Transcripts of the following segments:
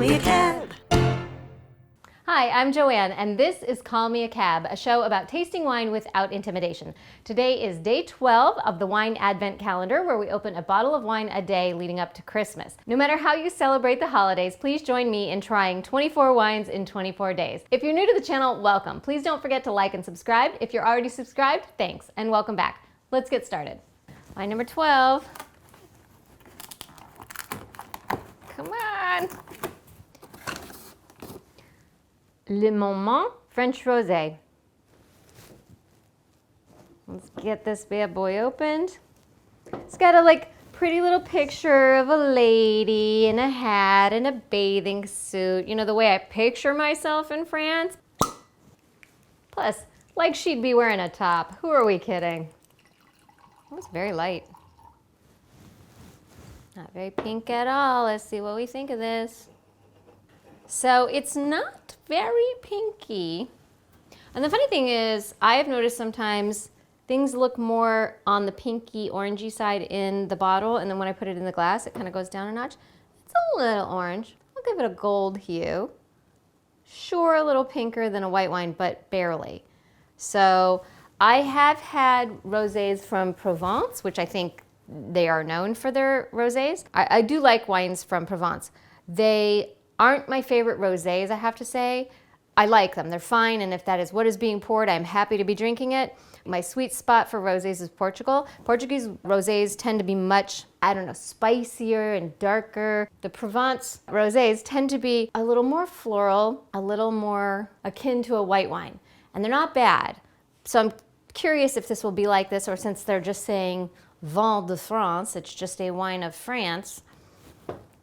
Me a Cab. Hi, I'm Joanne, and this is Call Me a Cab, a show about tasting wine without intimidation. Today is day 12 of the Wine Advent Calendar, where we open a bottle of wine a day leading up to Christmas. No matter how you celebrate the holidays, please join me in trying 24 wines in 24 days. If you're new to the channel, welcome. Please don't forget to like and subscribe. If you're already subscribed, thanks, and welcome back. Let's get started. Wine number 12. Come on. Le Moment French Rosé. Let's get this bad boy opened. It's got a pretty little picture of a lady in a hat and a bathing suit. You know, the way I picture myself in France. Plus, like she'd be wearing a top. Who are we kidding? Oh, it's very light. Not very pink at all. Let's see what we think of this. So it's not very pinky. And the funny thing is, I have noticed sometimes things look more on the pinky orangey side in the bottle, and then when I put it in the glass, it kind of goes down a notch. It's a little orange. I'll give it a gold hue. Sure, a little pinker than a white wine, but barely. So I have had rosés from Provence, which I think they are known for their rosés. I do like wines from Provence. They aren't my favorite rosés, I have to say. I like them, they're fine, and if that is what is being poured, I'm happy to be drinking it. My sweet spot for rosés is Portugal. Portuguese rosés tend to be much, spicier and darker. The Provence rosés tend to be a little more floral, a little more akin to a white wine, and they're not bad. So I'm curious if this will be like this, or since they're just saying Vin de France, it's just a wine of France,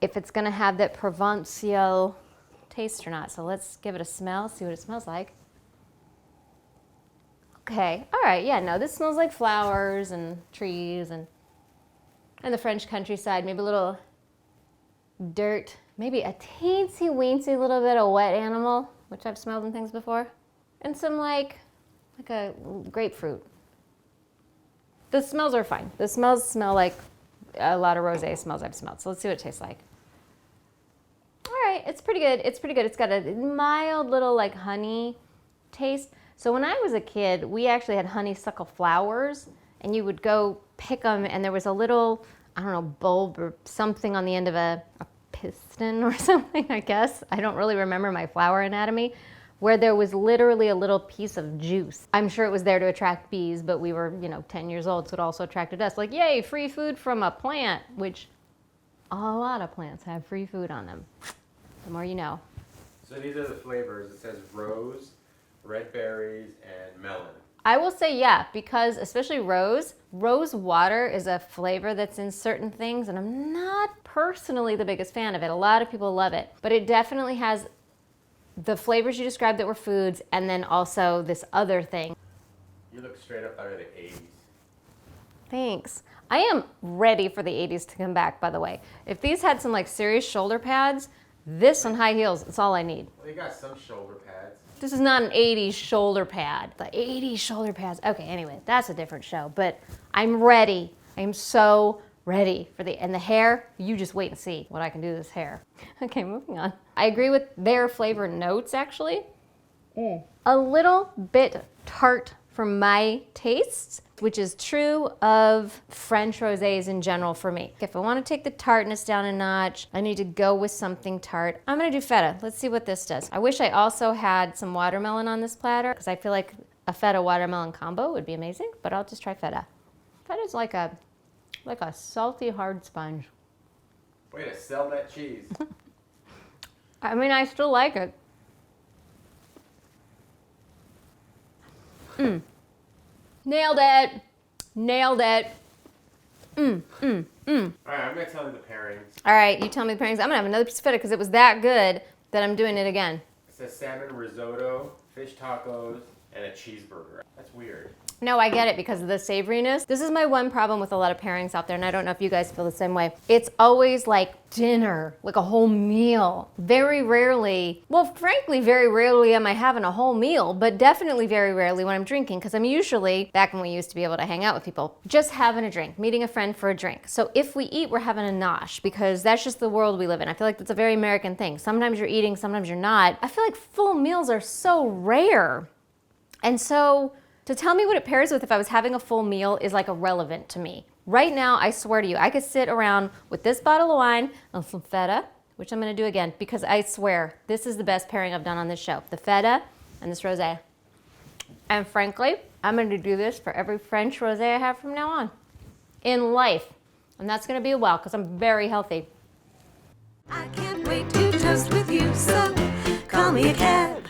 if it's gonna have that Provençal taste or not. So let's give it a smell, see what it smells like. Okay, all right, yeah, no, this smells like flowers and trees and the French countryside, maybe a little dirt, maybe a teensy-weensy little bit of wet animal, which I've smelled in things before, and some like a grapefruit. The smells are fine. The smells smell like a lot of rosé smells I've smelled. So let's see what it tastes like. All right, it's pretty good. It's pretty good. It's got a mild little like honey taste. So when I was a kid, we actually had honeysuckle flowers, and you would go pick them, and there was a little, bulb or something on the end of a piston or something, I guess. I don't really remember my flower anatomy, where there was literally a little piece of juice. I'm sure it was there to attract bees, but we were, 10 years old, so it also attracted us. Like, yay, free food from a plant, which a lot of plants have free food on them. The more you know. So these are the flavors. It says rose, red berries, and melon. I will say, yeah, because especially rose water is a flavor that's in certain things, and I'm not personally the biggest fan of it. A lot of people love it, but it definitely has the flavors you described that were foods, and then also this other thing. You look straight up out of the 80s. Thanks. I am ready for the 80s to come back, by the way. If these had some serious shoulder pads, this on high heels, it's all I need. Well, you got some shoulder pads. This is not an 80s shoulder pad. The 80s shoulder pads. Okay, anyway, that's a different show, but I'm ready. I'm so ready for and the hair, you just wait and see what I can do to this hair. Okay, moving on. I agree with their flavor notes, actually. A little bit tart for my tastes, which is true of French rosés in general for me. If I want to take the tartness down a notch, I need to go with something tart. I'm gonna do feta. Let's see what this does. I wish I also had some watermelon on this platter, because I feel like a feta watermelon combo would be amazing, but I'll just try feta. Feta's like a salty hard sponge. Way to sell that cheese. I still like it. Nailed it. Nailed it. All right, I'm gonna tell you the pairings. All right, you tell me the pairings. I'm gonna have another piece of feta because it was that good that I'm doing it again. It says salmon risotto, fish tacos, and a cheeseburger. That's weird. No, I get it because of the savoriness. This is my one problem with a lot of pairings out there, and I don't know if you guys feel the same way. It's always like dinner, like a whole meal. Very rarely, well, frankly, very rarely am I having a whole meal, but definitely very rarely when I'm drinking, because I'm usually, back when we used to be able to hang out with people, just having a drink, meeting a friend for a drink. So if we eat, we're having a nosh, because that's just the world we live in. I feel like that's a very American thing. Sometimes you're eating, sometimes you're not. I feel like full meals are so rare. And so to tell me what it pairs with if I was having a full meal is like irrelevant to me. Right now, I swear to you, I could sit around with this bottle of wine and some feta, which I'm gonna do again, because I swear, this is the best pairing I've done on this show. The feta and this rosé. And frankly, I'm gonna do this for every French rosé I have from now on in life. And that's gonna be a while, because I'm very healthy. I can't wait to toast with you, so call me a cat.